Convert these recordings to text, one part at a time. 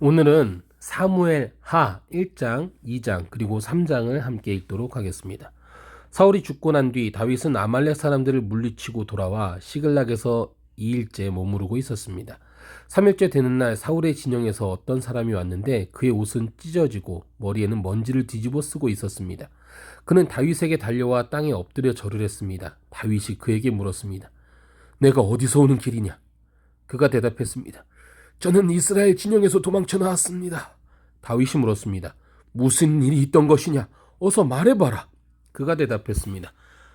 오늘은 사무엘 하 1장, 2장, 그리고 3장을 함께 읽도록 하겠습니다. 사울이 죽고 난 뒤 다윗은 아말렉 사람들을 물리치고 돌아와 시글락에서 2일째 머무르고 있었습니다. 3일째 되는 날 사울의 진영에서 어떤 사람이 왔는데 그의 옷은 찢어지고 머리에는 먼지를 뒤집어 쓰고 있었습니다. 그는 다윗에게 달려와 땅에 엎드려 절을 했습니다. 다윗이 그에게 물었습니다. 내가 어디서 오는 길이냐? 그가 대답했습니다. 저는 이스라엘 진영에서 도망쳐 나왔습니다. 다윗이 물었습니다. 무슨 일이 있던 것이냐? 어서 말해봐라. 그가 대답했습니다.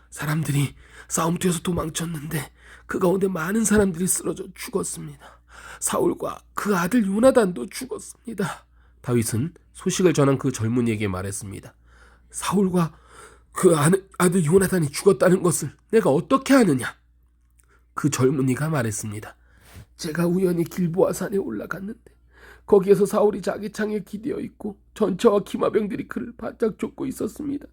사람들이 싸움터에서 도망쳤는데 그 가운데 많은 사람들이 쓰러져 죽었습니다. 사울과 그 아들 요나단도 죽었습니다. 다윗은 소식을 전한 그 젊은이에게 말했습니다. 사울과 그 아들 요나단이 죽었다는 것을 내가 어떻게 아느냐? 그 젊은이가 말했습니다. 제가 우연히 길보아 산에 올라갔는데 거기에서 사울이 자기 창에 기대어 있고 전차와 기마병들이 그를 바짝 쫓고 있었습니다.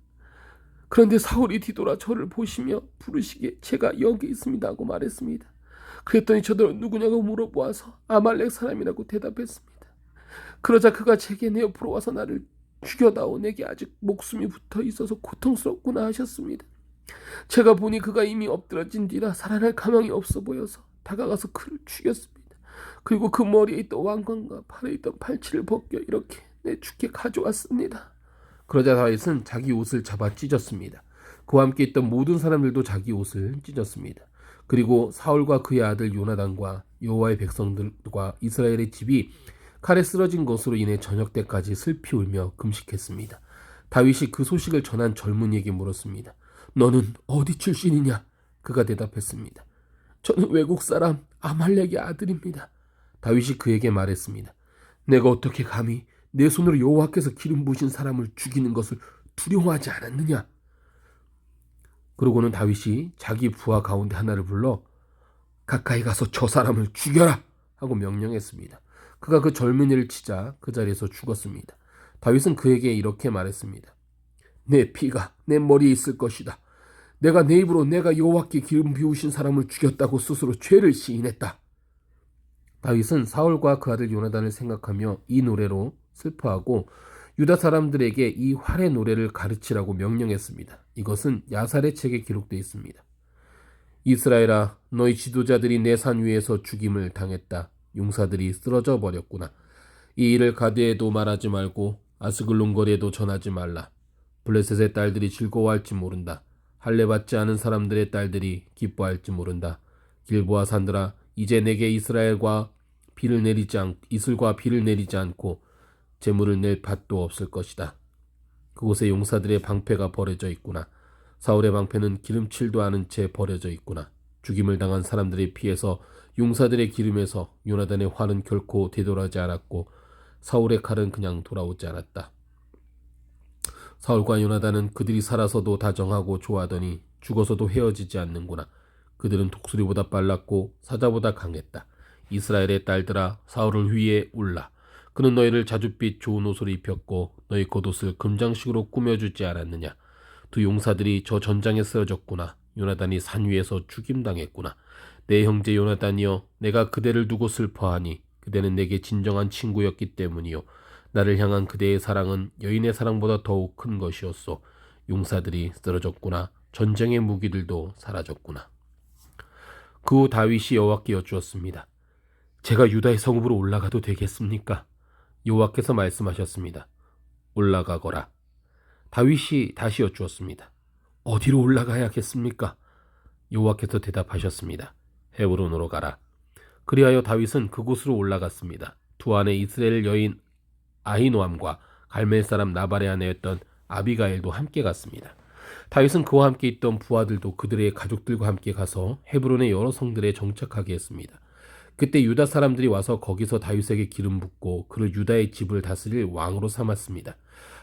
그런데 사울이 뒤돌아 저를 보시며 부르시기에 제가 여기 있습니다 하고 말했습니다. 그랬더니 저들은 누구냐고 물어보아서 아말렉 사람이라고 대답했습니다. 그러자 그가 제게 내 옆으로 와서 나를 죽여다오 내게 아직 목숨이 붙어 있어서 고통스럽구나 하셨습니다. 제가 보니 그가 이미 엎드러진 뒤라 살아날 가망이 없어 보여서 다가가서 그를 죽였습니다. 그리고 그 머리에 있던 왕관과 팔에 있던 팔찌를 벗겨 이렇게 내 죽게 가져왔습니다. 그러자 다윗은 자기 옷을 잡아 찢었습니다. 그와 함께 있던 모든 사람들도 자기 옷을 찢었습니다. 그리고 사울과 그의 아들 요나단과 여호와의 백성들과 이스라엘의 집이 칼에 쓰러진 것으로 인해 저녁 때까지 슬피 울며 금식했습니다. 다윗이 그 소식을 전한 젊은이에게 물었습니다. 너는 어디 출신이냐? 그가 대답했습니다. 저는 외국 사람 아말렉의 아들입니다. 다윗이 그에게 말했습니다. 내가 어떻게 감히 내 손으로 여호와께서 기름 부으신 사람을 죽이는 것을 두려워하지 않았느냐? 그러고는 다윗이 자기 부하 가운데 하나를 불러 가까이 가서 저 사람을 죽여라 하고 명령했습니다. 그가 그 젊은이를 치자 그 자리에서 죽었습니다. 다윗은 그에게 이렇게 말했습니다. 내 피가 내 머리에 있을 것이다. 내가 내 입으로 내가 여호와께 기름 비우신 사람을 죽였다고 스스로 죄를 시인했다. 다윗은 사울과 그 아들 요나단을 생각하며 이 노래로 슬퍼하고 유다 사람들에게 이 활의 노래를 가르치라고 명령했습니다. 이것은 야살의 책에 기록되어 있습니다. 이스라엘아, 너희 지도자들이 내 산 위에서 죽임을 당했다. 용사들이 쓰러져 버렸구나. 이 일을 가드에도 말하지 말고 아스글론 거리에도 전하지 말라. 블레셋의 딸들이 즐거워할지 모른다. 할례 받지 않은 사람들의 딸들이 기뻐할지 모른다. 길보아 산들아, 이제 내게 이슬과 비를 내리지 않고 재물을 낼 밭도 없을 것이다. 그곳에 용사들의 방패가 버려져 있구나. 사울의 방패는 기름칠도 않은 채 버려져 있구나. 죽임을 당한 사람들의 피에서 용사들의 기름에서 요나단의 활은 결코 되돌아지 않았고 사울의 칼은 그냥 돌아오지 않았다. 사울과 요나단은 그들이 살아서도 다정하고 좋아하더니 죽어서도 헤어지지 않는구나. 그들은 독수리보다 빨랐고 사자보다 강했다. 이스라엘의 딸들아, 사울을 위해 울라. 그는 너희를 자줏빛 좋은 옷을 입혔고 너희 겉옷을 금장식으로 꾸며주지 않았느냐. 두 용사들이 저 전장에 쓰러졌구나. 요나단이 산 위에서 죽임당했구나. 내 형제 요나단이여, 내가 그대를 두고 슬퍼하니 그대는 내게 진정한 친구였기 때문이요. 나를 향한 그대의 사랑은 여인의 사랑보다 더욱 큰 것이었소. 용사들이 쓰러졌구나. 전쟁의 무기들도 사라졌구나. 그 후 다윗이 여호와께 여쭈었습니다. 제가 유다의 성읍으로 올라가도 되겠습니까? 여호와께서 말씀하셨습니다. 올라가거라. 다윗이 다시 여쭈었습니다. 어디로 올라가야겠습니까? 여호와께서 대답하셨습니다. 헤브론으로 가라. 그리하여 다윗은 그곳으로 올라갔습니다. 두 아내 이스라엘 여인 아히노암과 갈멜 사람 나발의 아내였던 아비가일도 함께 갔습니다. 다윗은 그와 함께 있던 부하들도 그들의 가족들과 함께 가서 헤브론의 여러 성들에 정착하게 했습니다. 그때 유다 사람들이 와서 거기서 다윗에게 기름 붓고 그를 유다의 집을 다스릴 왕으로 삼았습니다.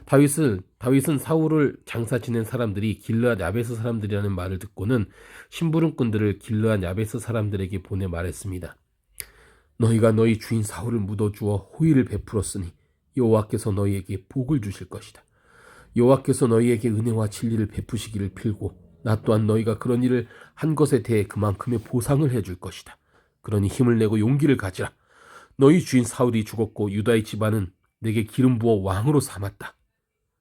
다윗은 사울을 장사 지낸 사람들이 길르앗 야베스 사람들이라는 말을 듣고는 심부름꾼들을 길르앗 야베스 사람들에게 보내 말했습니다. 너희가 너희 주인 사울을 묻어주어 호의를 베풀었으니 여호와께서 너희에게 복을 주실 것이다. 여호와께서 너희에게 은혜와 진리를 베푸시기를 빌고 나 또한 너희가 그런 일을 한 것에 대해 그만큼의 보상을 해줄 것이다. 그러니 힘을 내고 용기를 가지라. 너희 주인 사울이 죽었고 유다의 집안은 내게 기름 부어 왕으로 삼았다.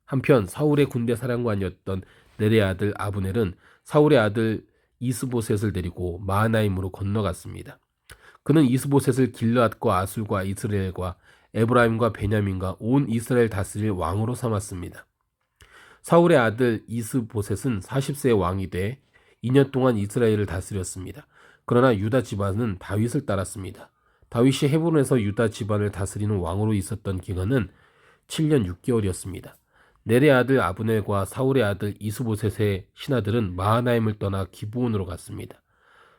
한편 사울의 군대 사령관이었던 넬의 아들 아브넬은 사울의 아들 이스보셋을 데리고 마하나임으로 건너갔습니다. 그는 이스보셋을 길르앗과 아술과 이스라엘과 에브라임과 베냐민과 온 이스라엘 다스릴 왕으로 삼았습니다. 사울의 아들 이스보셋은 40세의 왕이 돼 2년 동안 이스라엘을 다스렸습니다. 그러나 유다 집안은 다윗을 따랐습니다. 다윗이 헤브론에서 유다 집안을 다스리는 왕으로 있었던 기간은 7년 6개월이었습니다. 넬의 아들 아브넬과 사울의 아들 이스보셋의 신하들은 마하나임을 떠나 기브온으로 갔습니다.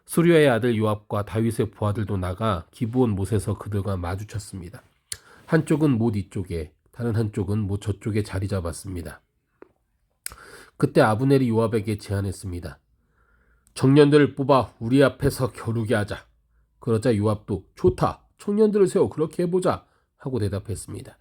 수리아의 아들 요압과 다윗의 부하들도 나가 기브온 못에서 그들과 마주쳤습니다. 한쪽은 못 이쪽에, 다른 한쪽은 못 저쪽에 자리 잡았습니다. 그때 아브넬이 요압에게 제안했습니다. 청년들을 뽑아 우리 앞에서 겨루게 하자. 그러자 요압도 좋다. 청년들을 세워 그렇게 해보자. 하고 대답했습니다.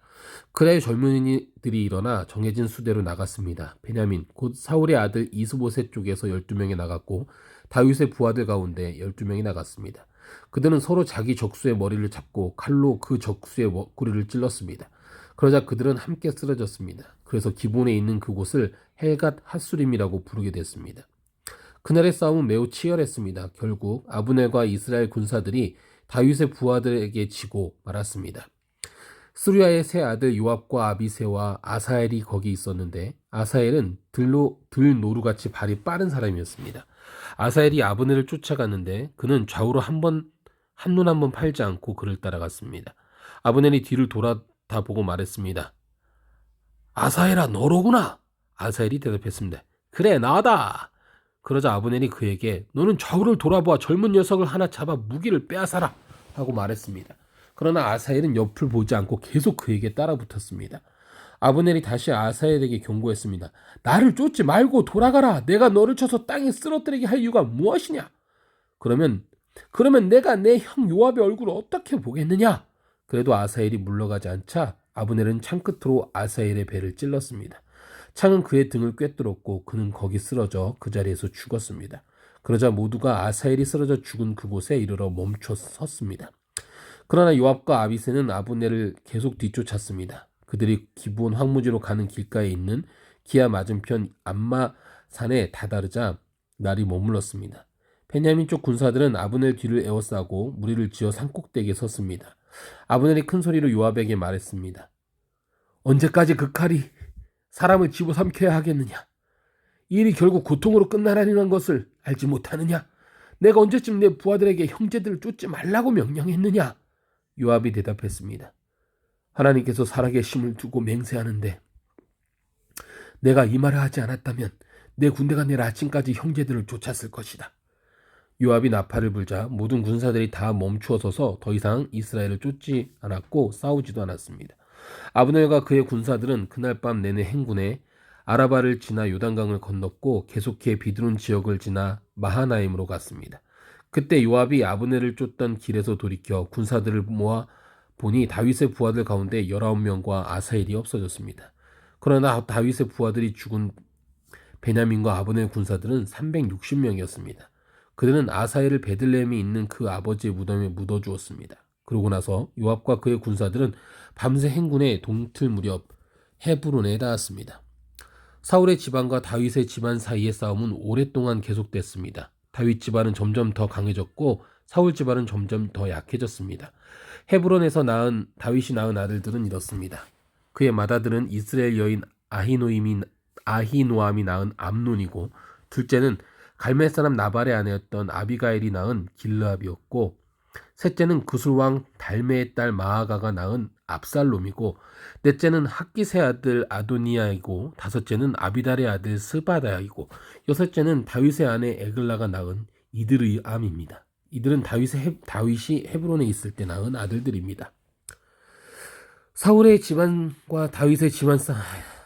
그래 젊은이들이 일어나 정해진 수대로 나갔습니다. 베냐민 곧 사울의 아들 이스보셋 쪽에서 12명이 나갔고 다윗의 부하들 가운데 12명이 나갔습니다. 그들은 서로 자기 적수의 머리를 잡고 칼로 그 적수의 꼬리를 찔렀습니다. 그러자 그들은 함께 쓰러졌습니다. 그래서 기본에 있는 그곳을 헬갓 핫수림이라고 부르게 됐습니다. 그날의 싸움은 매우 치열했습니다. 결국 아브넬과 이스라엘 군사들이 다윗의 부하들에게 지고 말았습니다. 수리아의 세 아들 요압과 아비새와 아사엘이 거기 있었는데 아사엘은 들노루같이 발이 빠른 사람이었습니다. 아사엘이 아브넬을 쫓아갔는데 그는 좌우로 한눈 한번 팔지 않고 그를 따라갔습니다. 아브넬이 뒤를 돌아다보고 말했습니다. 아사엘아 너로구나. 아사엘이 대답했습니다. 그래 나다. 그러자 아브넬이 그에게 너는 좌우를 돌아보아 젊은 녀석을 하나 잡아 무기를 빼앗아라 하고 말했습니다. 그러나 아사엘은 옆을 보지 않고 계속 그에게 따라붙었습니다. 아브넬이 다시 아사엘에게 경고했습니다. 나를 쫓지 말고 돌아가라. 내가 너를 쳐서 땅에 쓰러뜨리게 할 이유가 무엇이냐? 그러면 내가 내 형 요압의 얼굴을 어떻게 보겠느냐? 그래도 아사엘이 물러가지 않자 아브넬은 창끝으로 아사엘의 배를 찔렀습니다. 창은 그의 등을 꿰뚫었고 그는 거기 쓰러져 그 자리에서 죽었습니다. 그러자 모두가 아사엘이 쓰러져 죽은 그곳에 이르러 멈춰 섰습니다. 그러나 요압과 아비새는 아브넬을 계속 뒤쫓았습니다. 그들이 기브온 황무지로 가는 길가에 있는 기아 맞은편 암마산에 다다르자 날이 머물렀습니다. 베냐민 쪽 군사들은 아브넬 뒤를 에워싸고 무리를 지어 산꼭대기에 섰습니다. 아브넬이 큰 소리로 요압에게 말했습니다. 언제까지 그 칼이 사람을 집어삼켜야 하겠느냐? 이 일이 결국 고통으로 끝나라는 것을 알지 못하느냐? 내가 언제쯤 내 부하들에게 형제들을 쫓지 말라고 명령했느냐? 요압이 대답했습니다. 하나님께서 살아계심을 두고 맹세하는데 내가 이 말을 하지 않았다면 내 군대가 내일 아침까지 형제들을 쫓았을 것이다. 요압이 나팔을 불자 모든 군사들이 다 멈추어 서서 더 이상 이스라엘을 쫓지 않았고 싸우지도 않았습니다. 아브넬과 그의 군사들은 그날 밤 내내 행군해 아라바를 지나 요단강을 건넜고 계속해 비드론 지역을 지나 마하나임으로 갔습니다. 그때 요압이 아브넬을 쫓던 길에서 돌이켜 군사들을 모아 보니 다윗의 부하들 가운데 19명과 아사엘이 없어졌습니다. 그러나 다윗의 부하들이 죽은 베냐민과 아브넬 군사들은 360명이었습니다. 그들은 아사엘을 베들레헴에 있는 그 아버지의 무덤에 묻어주었습니다. 그러고 나서 요압과 그의 군사들은 밤새 행군해 동틀 무렵 헤브론에 닿았습니다. 사울의 집안과 다윗의 집안 사이의 싸움은 오랫동안 계속됐습니다. 다윗 집안은 점점 더 강해졌고 사울 집안은 점점 더 약해졌습니다. 헤브론에서 다윗이 낳은 아들들은 이렇습니다. 그의 맏아들은 이스라엘 여인 아히노암이 낳은 암논이고 둘째는 갈멜 사람 나발의 아내였던 아비가일이 낳은 길르압이었고 셋째는 구술왕 달메의 딸 마아가가 낳은 압살롬이고 넷째는 학기스의 아들 아도니아이고 다섯째는 아비달의 아들 스바다이고 여섯째는 다윗의 아내 에글라가 낳은 이드르암입니다. 이들은 다윗이 헤브론에 있을 때 낳은 아들들입니다. 사울의 집안과 다윗의 집안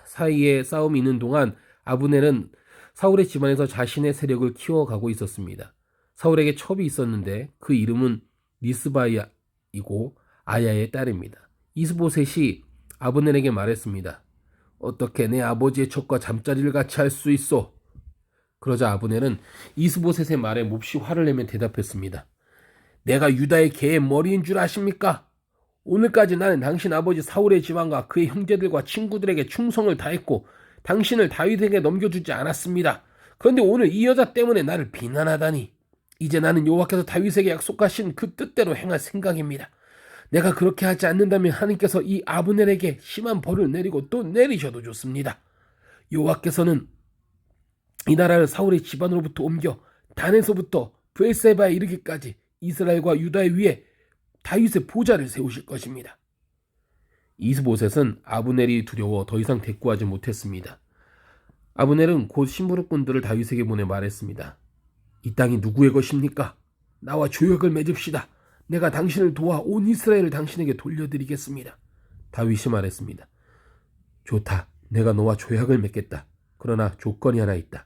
사이에 싸움이 있는 동안 아브넬은 사울의 집안에서 자신의 세력을 키워가고 있었습니다. 사울에게 첩이 있었는데 그 이름은 리스바이고 아야의 딸입니다. 이스보셋이 아브넬에게 말했습니다. 어떻게 내 아버지의 첩과 잠자리를 같이 할 수 있어? 그러자 아브넬은 이스보셋의 말에 몹시 화를 내며 대답했습니다. 내가 유다의 개의 머리인 줄 아십니까? 오늘까지 나는 당신 아버지 사울의 집안과 그의 형제들과 친구들에게 충성을 다했고 당신을 다윗에게 넘겨주지 않았습니다. 그런데 오늘 이 여자 때문에 나를 비난하다니. 이제 나는 여호와께서 다윗에게 약속하신 그 뜻대로 행할 생각입니다. 내가 그렇게 하지 않는다면 하나님께서 이 아브넬에게 심한 벌을 내리고 또 내리셔도 좋습니다. 여호와께서는 이 나라를 사울의 집안으로부터 옮겨 단에서부터 브엘세바에 이르기까지 이스라엘과 유다의 위에 다윗의 보좌를 세우실 것입니다. 이스보셋은 아브넬이 두려워 더 이상 대꾸하지 못했습니다. 아브넬은 곧 심부름꾼들을 다윗에게 보내 말했습니다. 이 땅이 누구의 것입니까? 나와 조약을 맺읍시다. 내가 당신을 도와 온 이스라엘을 당신에게 돌려드리겠습니다. 다윗이 말했습니다. 좋다. 내가 너와 조약을 맺겠다. 그러나 조건이 하나 있다.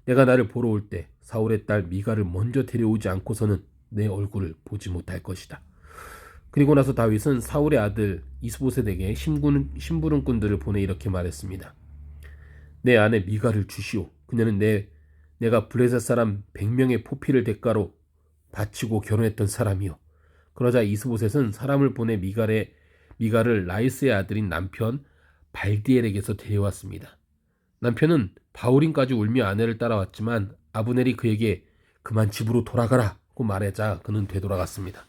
내가 나를 보러 올 때 사울의 딸 미가를 먼저 데려오지 않고서는 내 얼굴을 보지 못할 것이다. 그리고 나서 다윗은 사울의 아들 이스보셋에게 심부름꾼들을 보내 이렇게 말했습니다. 내 아내 미가를 주시오. 그녀는 내가 블레셋 사람 100명의 포피를 대가로 바치고 결혼했던 사람이요. 그러자 이스보셋은 사람을 보내 미가를 라이스의 아들인 남편 발디엘에게서 데려왔습니다. 남편은 바울임까지 울며 아내를 따라왔지만 아브넬이 그에게 그만 집으로 돌아가라고 말하자 그는 되돌아갔습니다.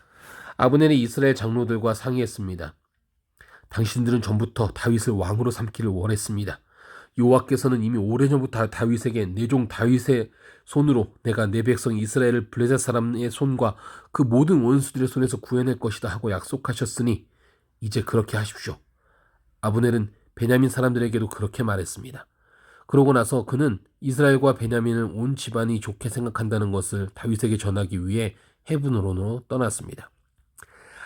아브넬이 이스라엘 장로들과 상의했습니다. 당신들은 전부터 다윗을 왕으로 삼기를 원했습니다. 여호와께서는 이미 오래전부터 다윗에게 내 종 다윗의 손으로 내가 내 백성 이스라엘을 블레셋 사람의 손과 그 모든 원수들의 손에서 구해낼 것이다 하고 약속하셨으니 이제 그렇게 하십시오. 아브넬은 베냐민 사람들에게도 그렇게 말했습니다. 그러고 나서 그는 이스라엘과 베냐민을 온 집안이 좋게 생각한다는 것을 다윗에게 전하기 위해 헤브론으로 떠났습니다.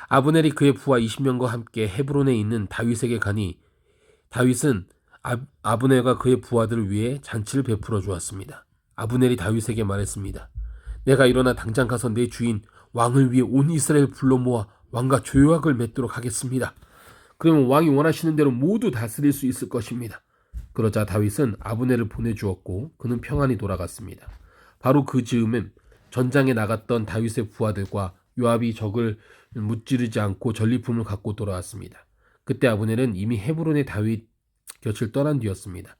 아브넬이 그의 부하 20명과 함께 헤브론에 있는 다윗에게 가니 다윗은 아브넬과 그의 부하들을 위해 잔치를 베풀어 주었습니다. 아브넬이 다윗에게 말했습니다. 내가 일어나 당장 가서 내 주인 왕을 위해 온 이스라엘 불러 모아 왕과 조약을 맺도록 하겠습니다. 그러면 왕이 원하시는 대로 모두 다스릴 수 있을 것입니다. 그러자 다윗은 아브넬을 보내주었고 그는 평안히 돌아갔습니다. 바로 그 즈음엔 전장에 나갔던 다윗의 부하들과 요압이 적을 무찌르지 않고 전리품을 갖고 돌아왔습니다. 그때 아브넬은 이미 헤브론의 다윗 곁을 떠난 뒤였습니다.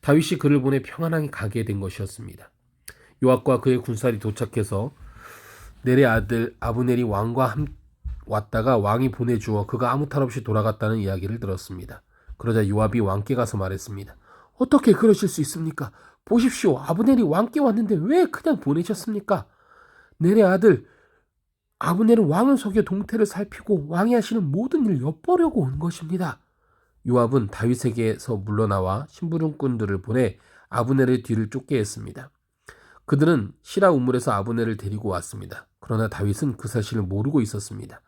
다윗이 그를 보내 평안하게 가게 된 것이었습니다. 요압과 그의 군사들이 도착해서 넬의 아들 아브넬이 왕과 왔다가 왕이 보내주어 그가 아무 탈 없이 돌아갔다는 이야기를 들었습니다. 그러자 요압이 왕께 가서 말했습니다. 어떻게 그러실 수 있습니까? 보십시오. 아브넬이 왕께 왔는데 왜 그냥 보내셨습니까? 넬의 아들 아브넬은 왕을 속여 동태를 살피고 왕이 하시는 모든 일을 엿보려고 온 것입니다. 요압은 다윗에게서 물러나와 심부름꾼들을 보내 아브넬의 뒤를 쫓게 했습니다. 그들은 시라 우물에서 아브넬을 데리고 왔습니다. 그러나 다윗은 그 사실을 모르고 있었습니다.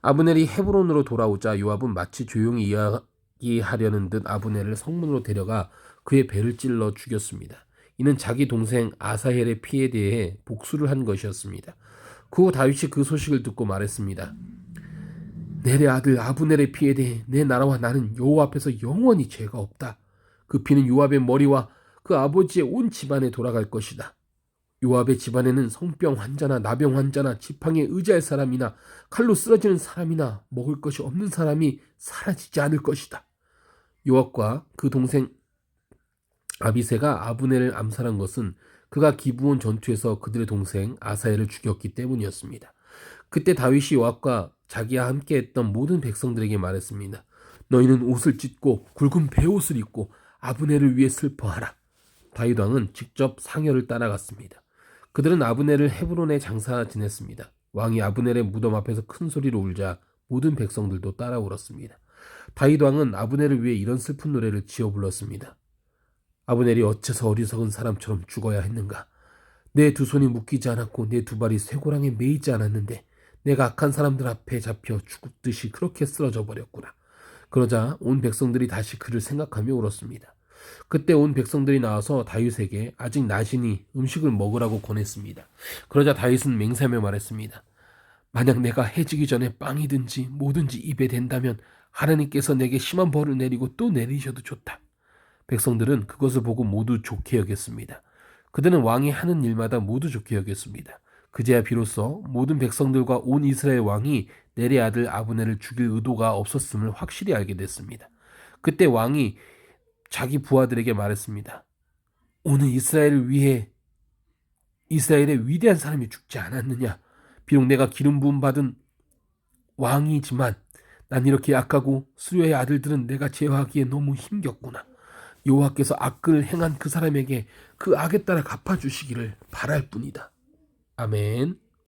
아브넬이 헤브론으로 돌아오자 요압은 마치 조용히 이야기하려는 듯 아브넬을 성문으로 데려가 그의 배를 찔러 죽였습니다. 이는 자기 동생 아사헬의 피에 대해 복수를 한 것이었습니다. 그 후 다윗이 그 소식을 듣고 말했습니다. 넬의 아들 아브넬의 피에 대해 내 나라와 나는 여호와 앞에서 영원히 죄가 없다. 그 피는 요압의 머리와 그 아버지의 온 집안에 돌아갈 것이다. 요압의 집안에는 성병 환자나 나병 환자나 지팡이에 의지할 사람이나 칼로 쓰러지는 사람이나 먹을 것이 없는 사람이 사라지지 않을 것이다. 요압과 그 동생 아비새가 아브넬을 암살한 것은 그가 기브온 전투에서 그들의 동생 아사엘을 죽였기 때문이었습니다. 그때 다윗이 요압과 자기와 함께했던 모든 백성들에게 말했습니다. 너희는 옷을 찢고 굵은 베옷을 입고 아브넬을 위해 슬퍼하라. 다윗 왕은 직접 상여를 따라갔습니다. 그들은 아브넬을 헤브론에 장사 지냈습니다. 왕이 아브넬의 무덤 앞에서 큰 소리로 울자 모든 백성들도 따라 울었습니다. 다윗 왕은 아브넬을 위해 이런 슬픈 노래를 지어 불렀습니다. 아브넬이 어째서 어리석은 사람처럼 죽어야 했는가? 내 두 손이 묶이지 않았고 내 두 발이 쇠고랑에 매이지 않았는데 내가 악한 사람들 앞에 잡혀 죽듯이 그렇게 쓰러져 버렸구나. 그러자 온 백성들이 다시 그를 생각하며 울었습니다. 그때 온 백성들이 나와서 다윗에게 아직 낮이니 음식을 먹으라고 권했습니다. 그러자 다윗은 맹세하며 말했습니다. 만약 내가 해지기 전에 빵이든지 뭐든지 입에 댄다면 하나님께서 내게 심한 벌을 내리고 또 내리셔도 좋다. 백성들은 그것을 보고 모두 좋게 여겼습니다. 그들은 왕이 하는 일마다 모두 좋게 여겼습니다. 그제야 비로소 모든 백성들과 온 이스라엘 왕이 넬의 아들 아브넬을 죽일 의도가 없었음을 확실히 알게 됐습니다. 그때 왕이 자기 부하들에게 말했습니다. 오늘 이스라엘의 위대한 사람이 죽지 않았느냐? 비록 내가 기름 부음 받은 왕이지만 난 이렇게 약하고 수료의 아들들은 내가 제어하기에 너무 힘겹구나. 여호와께서 악을 행한 그 사람에게 그 악에 따라 갚아주시기를 바랄 뿐이다. 아멘.